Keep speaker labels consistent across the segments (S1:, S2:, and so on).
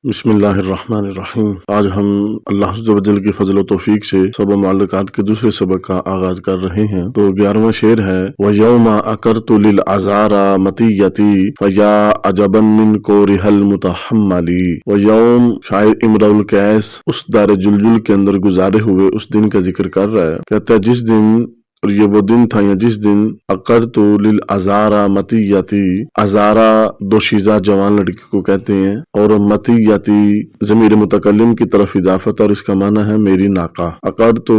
S1: بسم اللہ الرحمن الرحیم۔ آج ہم اللہ عز و جل کی فضل و توفیق سے سبع معلقات کے دوسرے سبق کا آغاز کر رہے ہیں۔ تو 11واں شعر ہے وَيَوْمَ أَكَرْتُ لِلْعَذَارَ مَطِيَّتِي فَيَا عَجَبًا مِّن كُورِهَا الْمُتَحَمَّلِ۔ وَيَوْم شاعر امرؤ القیس اس دار جلجل کے اندر گزارے ہوئے اس دن کا ذکر کر رہا ہے۔ کہتا ہے جس دن، اور یہ وہ دن تھا یا جس دن اقرت للعذارا مطیتی، عذارا دوشیزہ جوان لڑکی کو کہتے ہیں، اور مطیتی ضمیر متکلم کی طرف اضافت، اور اس کا معنی ہے میری ناکہ۔ اقرت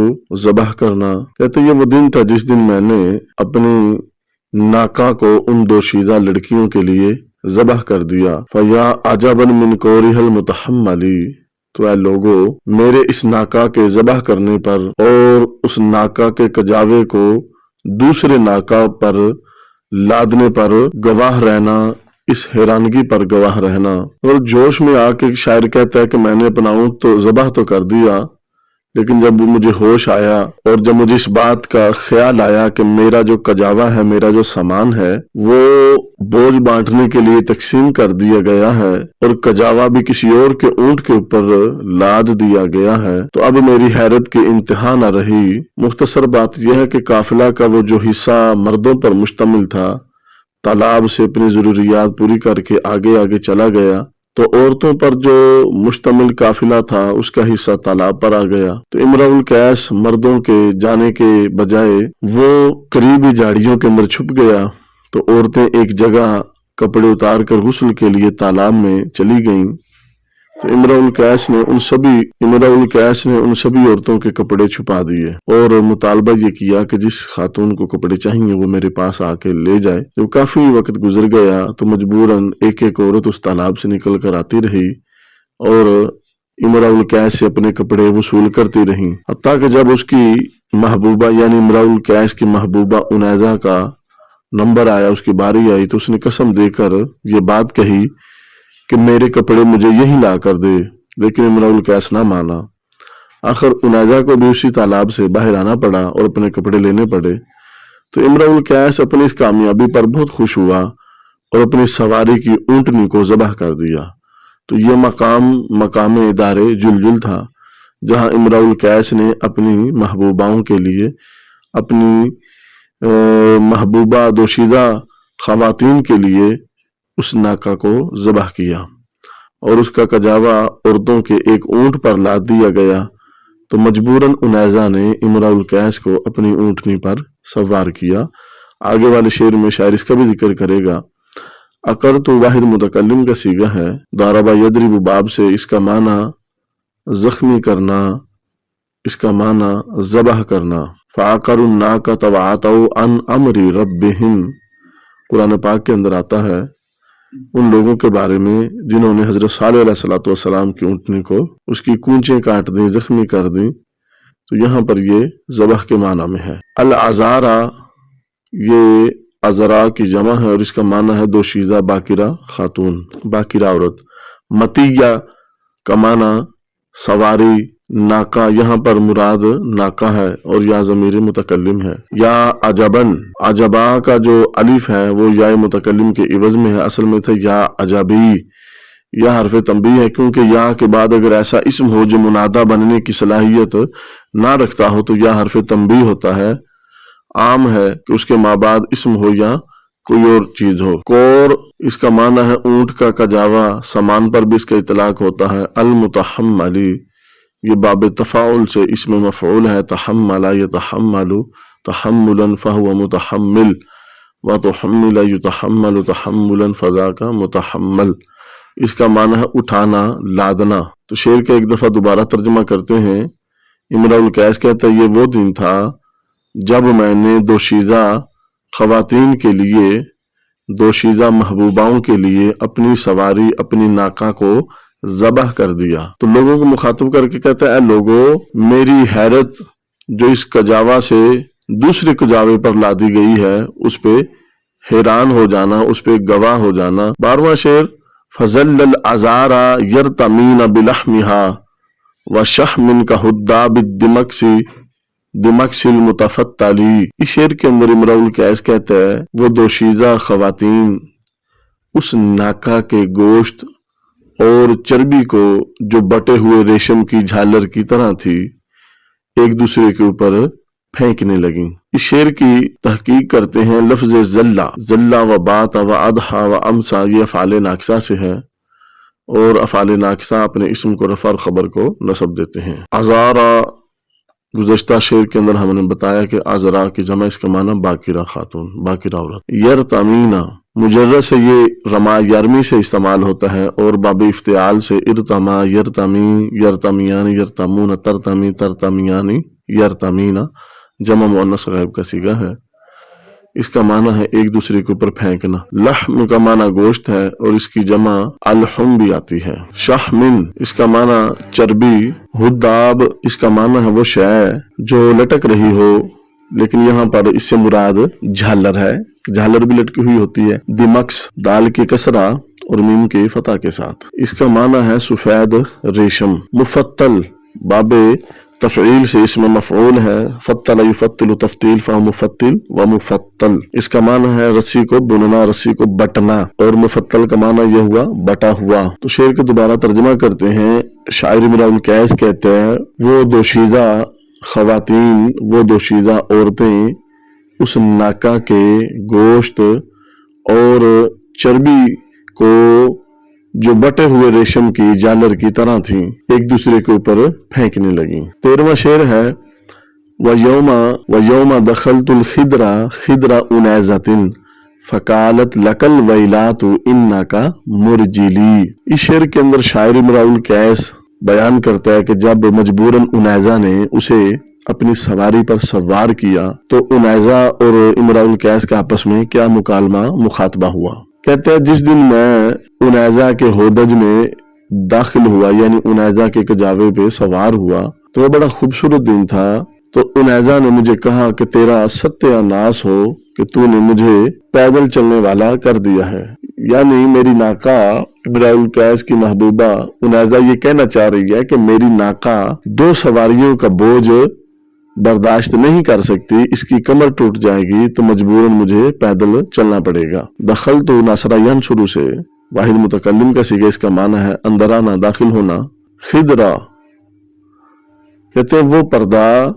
S1: ذبح کرنا، کہتے یہ وہ دن تھا جس دن میں نے اپنی ناکہ کو ان دوشیزہ لڑکیوں کے لیے ذبح کر دیا۔ فیا عجبا من کورہ المتحملی، تو اے لوگو میرے اس ناکہ کے ذبح کرنے پر اور اس ناکہ کے کجاوے کو دوسرے ناکہ پر لادنے پر گواہ رہنا، اس حیرانگی پر گواہ رہنا۔ اور جوش میں آ کے شاعر کہتا ہے کہ میں نے اپنا اونٹ تو ذبح تو کر دیا، لیکن جب مجھے ہوش آیا اور جب مجھے اس بات کا خیال آیا کہ میرا جو کجاوا ہے، میرا جو سامان ہے، وہ بوجھ بانٹنے کے لیے تقسیم کر دیا گیا ہے اور کجاوا بھی کسی اور کے اونٹ کے اوپر لاد دیا گیا ہے، تو اب میری حیرت کی انتہا نہ رہی۔ مختصر بات یہ ہے کہ قافلہ کا وہ جو حصہ مردوں پر مشتمل تھا، تالاب سے اپنی ضروریات پوری کر کے آگے آگے چلا گیا، تو عورتوں پر جو مشتمل قافلہ تھا اس کا حصہ تالاب پر آ گیا۔ تو امرؤ القیس مردوں کے جانے کے بجائے وہ قریبی جھاڑیوں کے اندر چھپ گیا، تو عورتیں ایک جگہ کپڑے اتار کر غسل کے لیے تالاب میں چلی گئیں۔ تو امرؤ القیس نے ان سبھی عورتوں کے کپڑے چھپا دیے اور مطالبہ یہ کیا کہ جس خاتون کو کپڑے چاہیے وہ میرے پاس آ کے لے جائے۔ جب کافی وقت گزر گیا تو مجبوراً ایک ایک عورت اس تالاب سے نکل کر آتی رہی اور امرؤ القیس سے اپنے کپڑے وصول کرتی رہیں، حتیٰ کہ جب اس کی محبوبہ یعنی امرؤ القیس کی محبوبہ انیزہ کا نمبر آیا، اس کی باری آئی، تو اس نے قسم دے کر یہ بات کہی کہ میرے کپڑے مجھے یہی لا کر دے، لیکن امرؤ القیس نہ مانا۔ آخر انیزہ کو بھی اسی تالاب سے باہر آنا پڑا اور اپنے کپڑے لینے پڑے۔ تو امرؤ القیس اپنی اس کامیابی پر بہت خوش ہوا اور اپنی سواری کی اونٹنی کو ذبح کر دیا۔ تو یہ مقام ادارے جلجل تھا، جہاں امرؤ القیس نے اپنی محبوباؤں کے لیے، اپنی محبوبہ دوشیزہ خواتین کے لیے اس ناکہ کو ذبح کیا اور اس کا کجاوا عورتوں کے ایک اونٹ پر لاد دیا گیا۔ تو مجبوراً انیزہ نے امرؤ القیس کو اپنی اونٹنی پر سوار کیا۔ آگے والے شعر میں شاعر اس کا بھی ذکر کرے گا۔ اقرت واحد متکلم کا صیغہ ہے، ضرب یضرب باب سے، اس کا معنی زخمی کرنا، اس کا معنی ذبح کرنا۔ فعقروا الناقۃ وعتوا عن امر ربہم، قرآن پاک کے اندر آتا ہے ان لوگوں کے بارے میں جنہوں نے حضرت صالح علیہ السلام کی اونٹنی کو اس کی کونچیں کاٹ دیں، زخمی کر دیں، تو یہاں پر یہ ذبح کے معنی میں ہے۔ العذارا یہ عذرا کی جمع ہے اور اس کا معنی ہے دوشیزہ باکرہ خاتون، باکرہ عورت۔ مطیہ کا معنی سواری، ناکہ، یہاں پر مراد ناکہ ہے اور یا ضمیر متکلم ہے۔ یا عجبن، عجبا کا جو الف ہے وہ یا متکلم کے عوض میں ہے، اصل میں تھا یا عجبی، یا حرف تنبیہ ہے، کیونکہ یا کے بعد اگر ایسا اسم ہو جو منادہ بننے کی صلاحیت نہ رکھتا ہو تو یا حرف تنبیہ ہوتا ہے۔ عام ہے کہ اس کے ماں بعد اسم ہو یا کوئی اور چیز ہو۔ کور اس کا معنی ہے اونٹ کا کجاوا، سامان پر بھی اس کا اطلاق ہوتا ہے۔ المتحملی یہ باب تفاعل سے اسم مفعول ہے، تحمل یتحمل تحملا فہو متحمل، وتحمل یتحمل تحملا فذاک متحمل، اس کا معنی ہے اٹھانا، لادنا۔ تو شعر کا ایک دفعہ دوبارہ ترجمہ کرتے ہیں۔ امرؤ القیس کہتا ہے یہ وہ دن تھا جب میں نے دوشیزہ خواتین کے لیے، دوشیزہ محبوباؤں کے لیے اپنی سواری، اپنی ناکہ کو ذبح کر دیا۔ تو لوگوں کو مخاطب کر کے کہتا ہے اے لوگو میری حیرت جو اس کجاوا سے دوسرے کجاوے پر لادی گئی ہے اس پہ حیران ہو جانا، اس پہ گواہ ہو جانا۔ 12واں شعر فَظَلَّ الْعَذَارَ يَرْتَمِينَ بِلَحْمِهَا وَشَحْمٍ كَهُدَّابِ الدِّمَكْسِ الْمُتَفَتَّلِ۔ اس شعر کے اندر امرؤ القیس کہتا ہے وہ دوشیزہ خواتین اس ناکہ کے گوشت اور چربی کو جو بٹے ہوئے ریشم کی جھالر کی طرح تھی ایک دوسرے کے اوپر پھینکنے لگیں۔ اس شعر کی تحقیق کرتے ہیں لفظ زلہ و بات و اضحا و امسا یہ افعال ناقصہ سے ہے، اور افعال ناقصہ اپنے اسم کو رفع اور خبر کو نصب دیتے ہیں۔ عذارا گزشتہ شعر کے اندر ہم نے بتایا کہ عذرا کی جمع اس کا معنی باکرہ خاتون، باکرہ عورت۔ یرتمینا مجرد سے یہ رما یرمی سے استعمال ہوتا ہے، اور باب افتعال سے ارتما یرتمی یرتمیان یرتمون ترتمی ترتمیانی یرتمینا جمع مؤنث غائب کا صیغہ ہے۔ اس کا معنی ہے ایک دوسرے کے اوپر پھینکنا۔ لحم کا معنی گوشت ہے، اور اس کی جمع الحم بھی آتی ہے۔ شحمن اس کا معنی چربی۔ ہداب اس کا معنی ہے وہ شے جو لٹک رہی ہو، لیکن یہاں پر اس سے مراد جھالر ہے، جھالر بھی لٹکی ہوئی ہوتی ہے۔ دمکس دال کی کسرہ اور میم کے فتح کے ساتھ، اس کا معنی ہے سفید ریشم۔ مفتل باب تفعیل سے اسم مفعول ہے، فتل یفتل تفتیل فہو مفتل و مفتل، اس کا معنی ہے رسی کو بننا، رسی کو بٹنا، اور مفتل کا معنی یہ ہوا بٹا ہوا۔ تو شعر کا دوبارہ ترجمہ کرتے ہیں۔ شاعر امرؤ القیس کہتے ہیں وہ دوشیزہ خواتین، وہ دوشیزہ عورتیں اس ناکا کے گوشت اور چربی کو جو بٹے ہوئے ریشم کی جالر کی طرح تھیں ایک دوسرے کے اوپر پھینکنے لگیں۔ 13واں شعر ہے وَيَوْمَ دَخَلْتُ الْخِدْرَ خِدْرَ أُنَيْزَةٍ فَقَالَتْ لَكَ الْوَيْلَاتُ إِنَّكَ مُرْجِلِي۔ اس شعر کے اندر شاعر امرؤ القیس بیان کرتا ہے کہ جب مجبوراً انیزہ نے اسے اپنی سواری پر سوار کیا تو انیزہ اور امرؤ القیس کا آپس میں کیا مکالمہ مخاطبہ ہوا۔ کہتے ہیں جس دن میں انیزہ کے ہودج میں داخل ہوا، یعنی انیزہ کے کجاوے پہ سوار ہوا، تو وہ بڑا خوبصورت دن تھا۔ تو انیزہ نے مجھے کہا کہ تیرا ستیہ ناس ہو کہ تو نے مجھے پیدل چلنے والا کر دیا ہے، یعنی میری ناکا امرؤ القیس کی محبوبہ انیزہ یہ کہنا چاہ رہی ہے کہ میری ناکا 2 سواریوں کا بوجھ برداشت نہیں کر سکتی، اس کی کمر ٹوٹ جائے گی تو مجبوراً مجھے پیدل چلنا پڑے گا۔ دخل تو ناصرہ شروع سے واحد متکلم کا صیغہ، اس کا معنی ہے اندر آنا، داخل ہونا۔ خدرہ کہتے ہیں وہ پردہ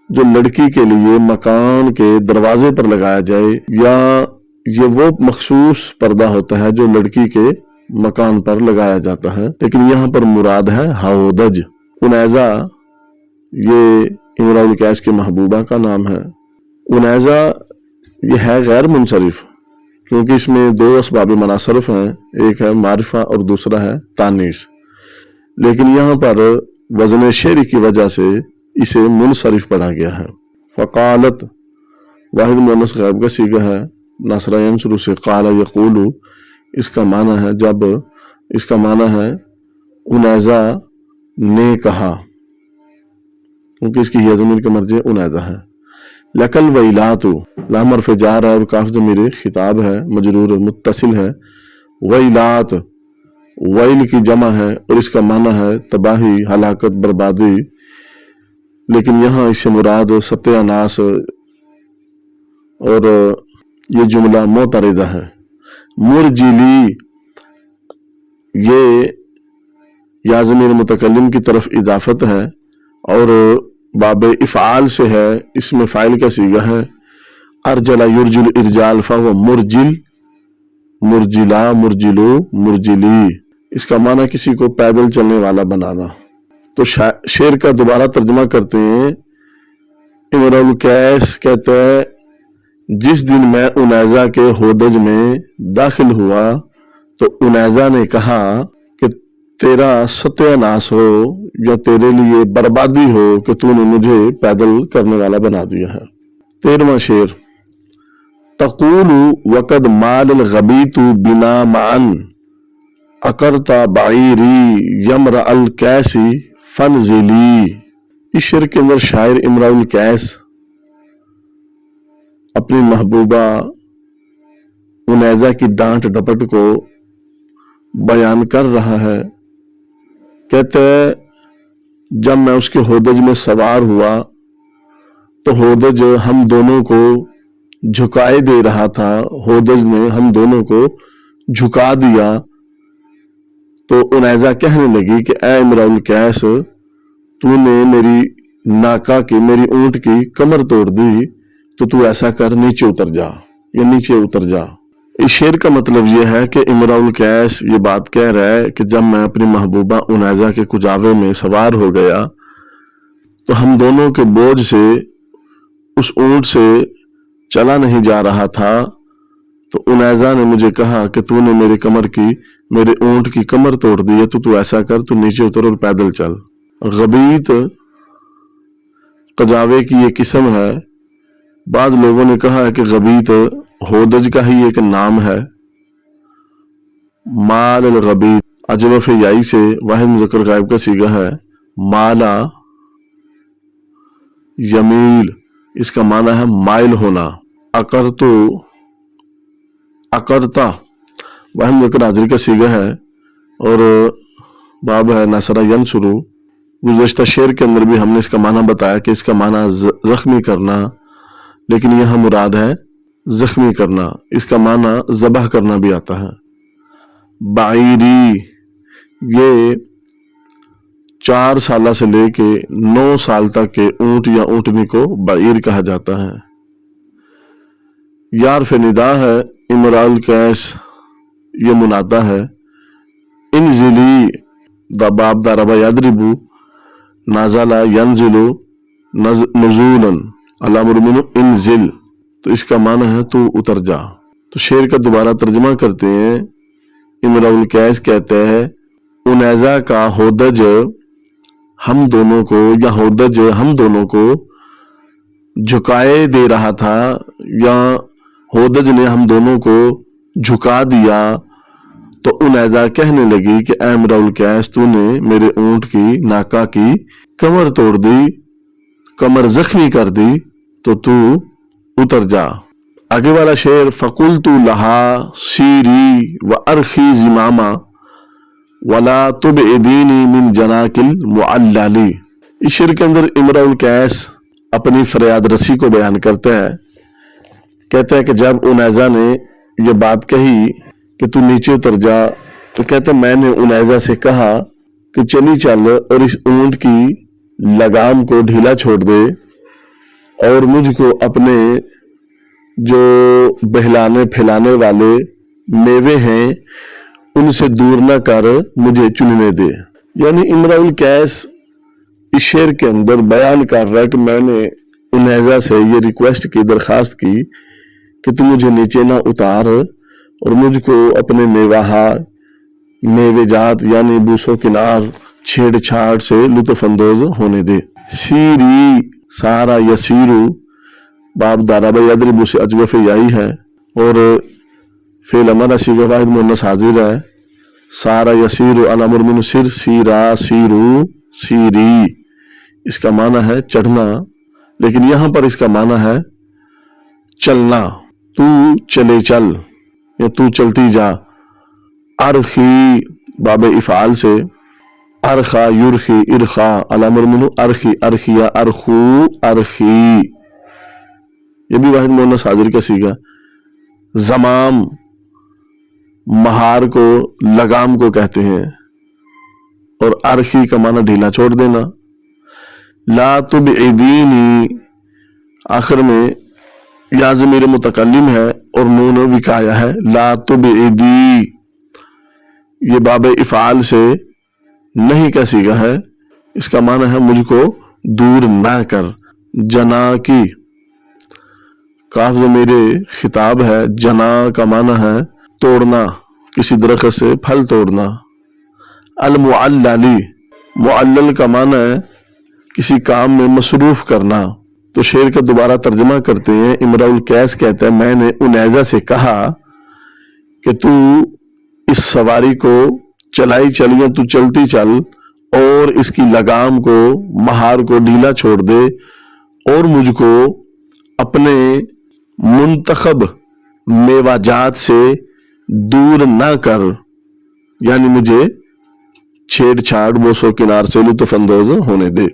S1: جو لڑکی کے لیے مکان کے دروازے پر لگایا جائے، یا یہ وہ مخصوص پردہ ہوتا ہے جو لڑکی کے مکان پر لگایا جاتا ہے، لیکن یہاں پر مراد ہے ہودج۔ انیزہ یہ امرؤ القیس کے محبوبہ کا نام ہے۔ انیزہ یہ ہے غیر منصرف، کیونکہ اس میں 2 اسباب مناصرف ہیں، ایک ہے معرفہ اور دوسرا ہے تانیث، لیکن یہاں پر وزن شعری کی وجہ سے اسے منصرف پڑھا گیا ہے۔ فقالت واحد مؤنث غائب کا صیغہ ہے، ناصرہ شروع سے قال یقول، اس کا معنی ہے جب، اس کا معنی ہے انیزہ نے کہا، کیونکہ اس کی یہ ضمیر کا مرجع انیزہ ہے۔ لکل ویلات لام حرف جار ہے اور کاف ضمیر خطاب ہے، مجرور متصل ہے۔ ویلات ویل کی جمع ہے اور اس کا معنی ہے تباہی، ہلاکت، بربادی، لیکن یہاں اس سے مراد ستیہ ناس، اور یہ جملہ معترضہ ہے۔ مرجلی یہ یا ضمیر متکلم کی طرف اضافت ہے اور باب افعال سے ہے، اس میں فاعل کا صیغہ ہے۔ ارجل یرجل ارجال فهو مرجل، مرجلا، مرجلو، مرجلی، اس کا معنی کسی کو پیدل چلنے والا بنانا۔ تو شعر کا دوبارہ ترجمہ کرتے ہیں۔ امرؤ القیس کہتا ہے جس دن میں انیزہ کے ہودج میں داخل ہوا تو انیزہ نے کہا کہ تیرا ستیہ ناس ہو یا تیرے لیے بربادی ہو کہ تو نے مجھے پیدل کرنے والا بنا دیا ہے۔ 13واں شعر تقول وقد مال الغبیت بنا معن اقرتا بعیری یمرأ القیسی فنزلی۔ اس شعر کے اندر شاعر امرؤ القیس اپنی محبوبہ انیزہ کی ڈانٹ ڈپٹ کو بیان کر رہا ہے۔ کہتے ہیں جب میں اس کے ہودج میں سوار ہوا تو ہودج ہم دونوں کو جھکائے دے رہا تھا، ہودج نے ہم دونوں کو جھکا دیا، تو انیزہ کہنے لگی کہ اے امرؤ القیس، تو نے میری ناکا کی، میری اونٹ کی کمر توڑ دی، تو تو ایسا کر، نیچے اتر جا، یا نیچے اتر جا۔ اس شعر کا مطلب یہ ہے کہ امرؤ القیس یہ بات کہہ رہا ہے کہ جب میں اپنی محبوبہ انیزہ کے کجاوے میں سوار ہو گیا تو ہم دونوں کے بوجھ سے اس اونٹ سے چلا نہیں جا رہا تھا، تو انیزہ نے مجھے کہا کہ تو نے میرے اونٹ کی کمر توڑ دی ہے، تو ایسا کر، تو نیچے اتر اور پیدل چل۔ غبیط کجاوے کی یہ قسم ہے۔ بعض لوگوں نے کہا ہے کہ غبیط ہودج کا ہی ایک نام ہے۔ مال الغبیط اجوف یائی سے واحد مذکر غائب کا صیغہ ہے، مالا یمیل، اس کا معنی ہے مائل ہونا۔ اقرتا واحد مذکر حاضری کا صیغہ ہے اور باب ہے نصرہ ینصرو۔ گزشتہ شعر کے اندر بھی ہم نے اس کا معنی بتایا کہ اس کا معنی زخمی کرنا، لیکن یہاں مراد ہے زخمی کرنا، اس کا معنی ذبح کرنا بھی آتا ہے۔ بعیری، یہ 4 سالہ سے لے کے 9 سال تک کے اونٹ یا اونٹنی کو بعیر کہا جاتا ہے۔ یارف ندا ہے، امرؤ القیس یہ منادا ہے۔ انزلی دا باب ضرب یضرب، نازل ینزل نزولا، الامر من انزل، تو اس کا معنی ہے تو اتر جا۔ تو شعر کا دوبارہ ترجمہ کرتے ہیں۔ امرؤ القیس کہتے ہیں انیزہ کا ہودج ہم دونوں کو، یا ہودج ہم دونوں کو جھکائے دے رہا تھا، یا ہودج نے ہم دونوں کو جھکا دیا، تو انیزہ کہنے لگی کہ اے امرؤ القیس، تو نے میرے اونٹ کی ناکا کی کمر توڑ دی، کمر زخمی کر دی، تو اتر جا۔ آگے والا شعر، فقلت لها سیری وارخی زماما ولا تبعدینی من جناک المعلل۔ اس شعر کے اندر امرؤ القیس اپنی فریاد رسی کو بیان کرتا ہے۔ کہتا ہے کہ جب انیزہ نے یہ بات کہی کہ تو نیچے اتر جا، تو کہتا ہے میں نے انیزہ سے کہا کہ چلی چل اور اس اونٹ کی لگام کو ڈھیلا چھوڑ دے، اور مجھ کو اپنے جو بہلانے پھیلانے والے میوے ہیں ان سے دور نہ کر، مجھے چننے دے۔ یعنی امرؤ القیس اس شعر کے اندر بیان کر رہا ہے کہ میں نے انیزہ سے یہ ریکویسٹ کی، درخواست کی کہ تو مجھے نیچے نہ اتار اور مجھ کو اپنے میوے جات یعنی بوسو کنار چھیڑ چھاڑ سے لطف اندوز ہونے دے۔ سیری، سارا یسیرو باب ضرب یضرب سے اجوف یائی ہے اور فعل امر صیغہ واحد مؤنث حاضر ہے۔ سارا یسیر الامر من سر، سیرا سیرو سیری، اس کا معنی ہے چڑھنا، لیکن یہاں پر اس کا معنی ہے چلنا، تو چلے چل یا تو چلتی جا۔ ارخی باب افعال سے، ارخا یرخی ارخا، الامر من ارخی ارخیا ارخو ارخی، یہ بھی واحد مؤنث حاضر کا صیغہ۔ زمام مہار کو، لگام کو کہتے ہیں، اور ارخی کا معنی ڈھیلا چھوڑ دینا۔ لا تبعدینی، آخر میں یا ضمیر متکلم ہے اور نون وقایہ ہے، لا تبعدی، یہ باب افعال سے نہیں کا صیغہ ہے، اس کا معنی ہے مجھ کو دور نہ کر۔ جنا کی، کاف ضمیر خطاب ہے، جنا کا معنی ہے توڑنا، کسی درخت سے پھل توڑنا۔ المعللی، معلل کا معنی ہے کسی کام میں مصروف کرنا۔ تو شعر کا دوبارہ ترجمہ کرتے ہیں۔ امرؤ القیس کہتا ہے میں نے انیزہ سے کہا کہ تو اس سواری کو چلائی چلیے، تو چلتی چل اور اس کی لگام کو، مہار کو ڈھیلا چھوڑ دے اور مجھ کو اپنے منتخب میوہ جات سے دور نہ کر، یعنی مجھے چھیڑ چھاڑ بوسو کنار سے لطف اندوز ہونے دے۔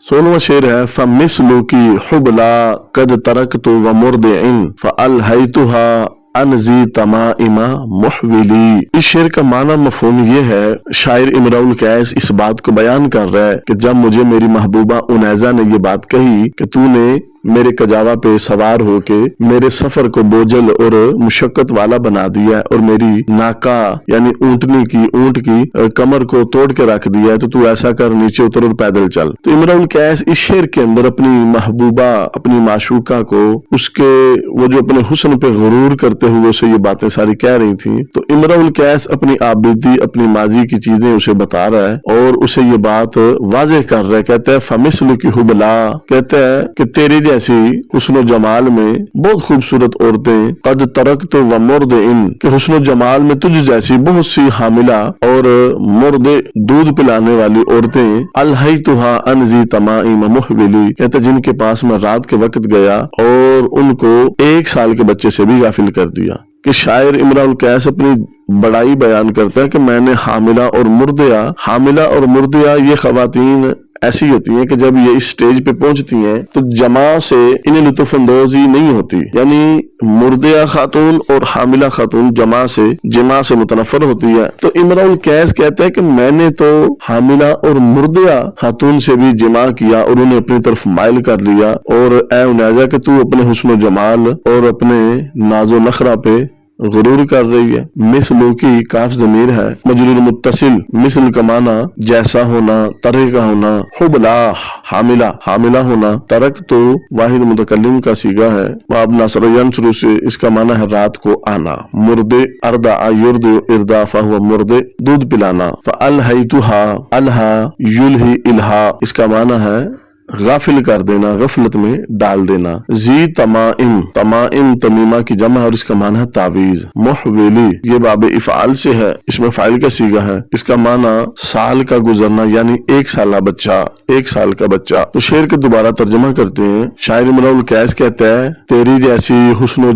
S1: 16واں شعر ہے، فَمِثْلُكِ حُبْلَا قَدْ تَرَكْتُ وَمُرْضِعٍ فَأَلْهَيْتُهَا انزی تمائم محولی۔ اس شعر کا معنی مفہوم یہ ہے، شاعر امرؤ القیس اس بات کو بیان کر رہا ہے کہ جب مجھے میری محبوبہ انیزہ نے یہ بات کہی کہ تو نے میرے کجاوا پہ سوار ہو کے میرے سفر کو بوجھل اور مشقت والا بنا دیا ہے اور میری ناکا یعنی اونٹ کی کمر کو توڑ کے رکھ دیا ہے، تو ایسا کر نیچے اتر اور پیدل چل۔ تو امرؤ القیس اس شعر کے اندر اپنی محبوبہ، اپنی معشوقہ کو، اس کے وہ جو اپنے حسن پہ غرور کرتے ہوئے اسے یہ باتیں ساری کہہ رہی تھیں، تو امرؤ القیس اپنی آبدی، اپنی ماضی کی چیزیں اسے بتا رہا ہے اور اسے یہ بات واضح کر رہا ہے۔ کہتا ہے فَمِثْلُكِ حُبْلَا، کہتا ہے کہ تیری جیسی حسن و جمال میں بہت خوبصورت عورتیں، قد ترکت و مرضع، کہ حسن و جمال میں تجھ جیسی بہت سی حاملہ اور مرضع دودھ پلانے والی عورتیں، الہیتها عن ذی تمائم محولی، کہتے جن کے پاس میں رات کے وقت گیا اور ان کو 1 سال کے بچے سے بھی غافل کر دیا۔ کہ شاعر امرؤ القیس اپنی بڑائی بیان کرتا ہے کہ میں نے حاملہ اور مرضعہ یہ خواتین ایسی ہوتی ہیں کہ جب یہ اس سٹیج پہ پہنچتی ہیں تو جماع سے انہیں لطف اندوزی نہیں ہوتی، یعنی مرضعہ خاتون اور حاملہ خاتون جماع سے متنفر ہوتی ہے۔ تو امرؤ القیس کہتا ہے کہ میں نے تو حاملہ اور مرضعہ خاتون سے بھی جماع کیا اور انہیں اپنی طرف مائل کر لیا، اور اے انیزہ کہ تو اپنے حسن و جمال اور اپنے ناز و نخرہ پہ غرور کر رہی ہے۔ مثلو کی کاف ضمیر ہے، مجرور متصل، مثل کا معنی جیسا ہونا، طرح کا ہونا، حبلا حاملہ ہونا، ترک تو واحد متکلم کا صیغہ ہے، باب ناصر ینصر سے اس کا معنی ہے رات کو آنا، مرد اردا یرد اردا فہو مرد دودھ پلانا، فالہیتھا الہا یلہی الہا اس کا معنی ہے غافل کر دینا، غفلت میں ڈال دینا۔ ذی تمائم تمیمہ کی جمع اور اس کا معنی ہے تعویذ۔ محولی یہ باب افعال سے ہے، اس میں فاعل کا صیغہ ہے، اس کا معنی سال کا گزرنا یعنی 1 سال کا بچہ۔ تو شعر کے دوبارہ ترجمہ کرتے ہیں۔ شاعر امرؤ القیس کہتا ہے تیری جیسی حسن و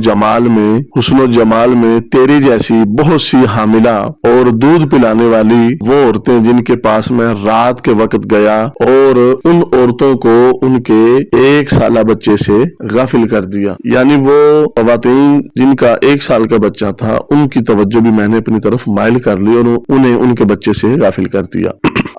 S1: جمال میں تیری جیسی بہت سی حاملہ اور دودھ پلانے والی وہ عورتیں جن کے پاس میں رات کے وقت گیا اور ان عورتوں کو ان کے 1 سالہ بچے سے غافل کر دیا، یعنی وہ خواتین جن کا 1 سال کا بچہ تھا ان کی توجہ بھی میں نے اپنی طرف مائل کر لی اور انہیں ان کے بچے سے غافل کر دیا۔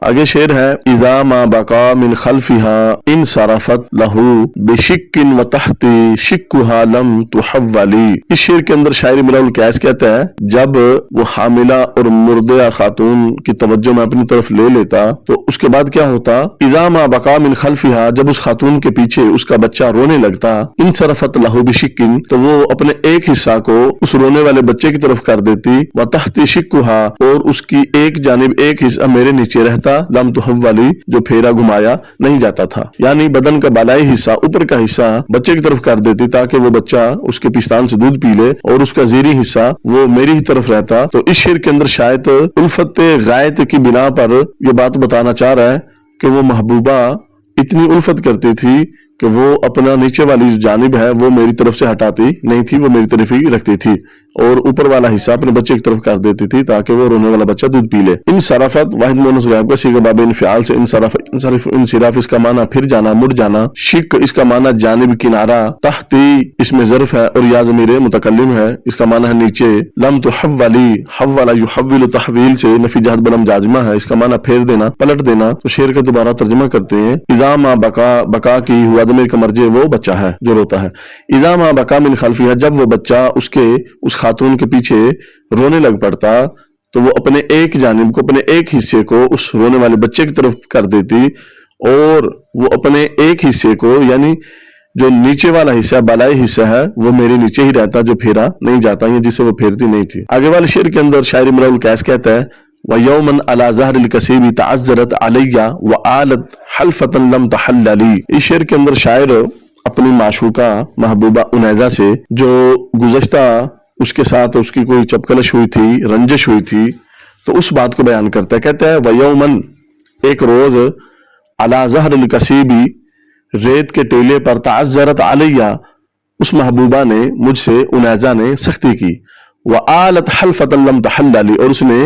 S1: آگے شعر ہے اذا ما بقا من خلفها ان صرفت له بشک وتحت شکها لم تحولی۔ اس شعر کے اندر شاعر امرؤ القیس کہتا ہے جب وہ حاملہ اور مرضعہ خاتون کی توجہ میں اپنی طرف لے لیتا تو اس کے بعد کیا ہوتا، اذا ما بقا من خلفها، جب اس خاتون کے پیچھے اس کا بچہ رونے لگتا، ان صرفت له بشک، تو وہ اپنے ایک حصہ کو اس رونے والے بچے کی طرف کر دیتی، وتحت شکها، اور اس کی ایک جانب ایک حصہ میرے نیچے رہتا، لم تحولی جو پھیرا گھمایا نہیں جاتا تھا، یعنی بدن کا بالائی حصہ اوپر کا حصہ بچے کی طرف کر دیتی تاکہ وہ بچہ اس کے پستان سے دودھ پی لے، اور اس کا زیری حصہ وہ میری ہی طرف رہتا۔ تو اس شعر کے اندر شاید الفت غایت کی بنا پر یہ بات بتانا چاہ رہا ہے کہ وہ محبوبہ اتنی الفت کرتی تھی کہ وہ اپنا نیچے والی جانب ہے وہ میری طرف سے ہٹاتی نہیں تھی، وہ میری طرف ہی رکھتی تھی اور اوپر والا حصہ اپنے بچے کی طرف کر دیتی تھی تاکہ وہ رونے والا بچہ دودھ پی لے۔ انصرفت واحد مؤنث غائب کا صیغہ باب انفعال سے انصراف اس کا معنی پھر جانا، مڑ جانا، شک اس کا معنی جانب کنارہ، تحتی اس میں ظرف ہے اور یا ضمیر متکلم ہے، اس کا معنی ہے نیچے، لم تحولی حول یحول تحویل سے نفی جہت بلم جازمہ ہے، اس کا معنی پھیر دینا، پلٹ دینا۔ تو شعر کا دوبارہ ترجمہ کرتے ہیں اذا ما بقا کی ہوا ضمیر کا مرجع وہ بچہ ہے جو روتا ہے، اذا ما بقا من خلفها، جب وہ بچہ اس خاتون کے پیچھے رونے لگ پڑتا تو وہ اپنے ایک جانب کو، اپنے ایک حصے کو اس رونے والے بچے کی طرف کر دیتی اور وہ اپنے ایک حصے کو یعنی جو نیچے والا حصہ بالائی حصہ ہے وہ میرے نیچے ہی رہتا جو پھیرا نہیں جاتا یا جسے وہ پھیرتی نہیں تھی۔ آگے والے شعر کے اندر شاعر امرؤ القیس کہتا ہے وَيَوْمًا عَلَى ظَهْرِ الْكَسِيبِ تَعَذَّرَتْ عَلَيَّ وَآلَتْ حَلْفَةً لَمْ تَحَلَّ لِي۔ اس شعر کے اندر شاعر اپنی معشوقہ محبوبہ انیزہ سے جو گزشتہ اس کے ساتھ اس کی کوئی چپکلش ہوئی تھی، رنجش ہوئی تھی، تو اس بات کو بیان کرتا ہے، کہتا ہے وَيَوْمًا ایک روز عَلَى ظَهْرِ الْكَسِيبِ ریت کے ٹیلے پر تعذرت علیہ اس محبوبہ نے مجھ سے انیزہ نے سختی کی، وآلت حلفۃ لم تحل لی اور اس نے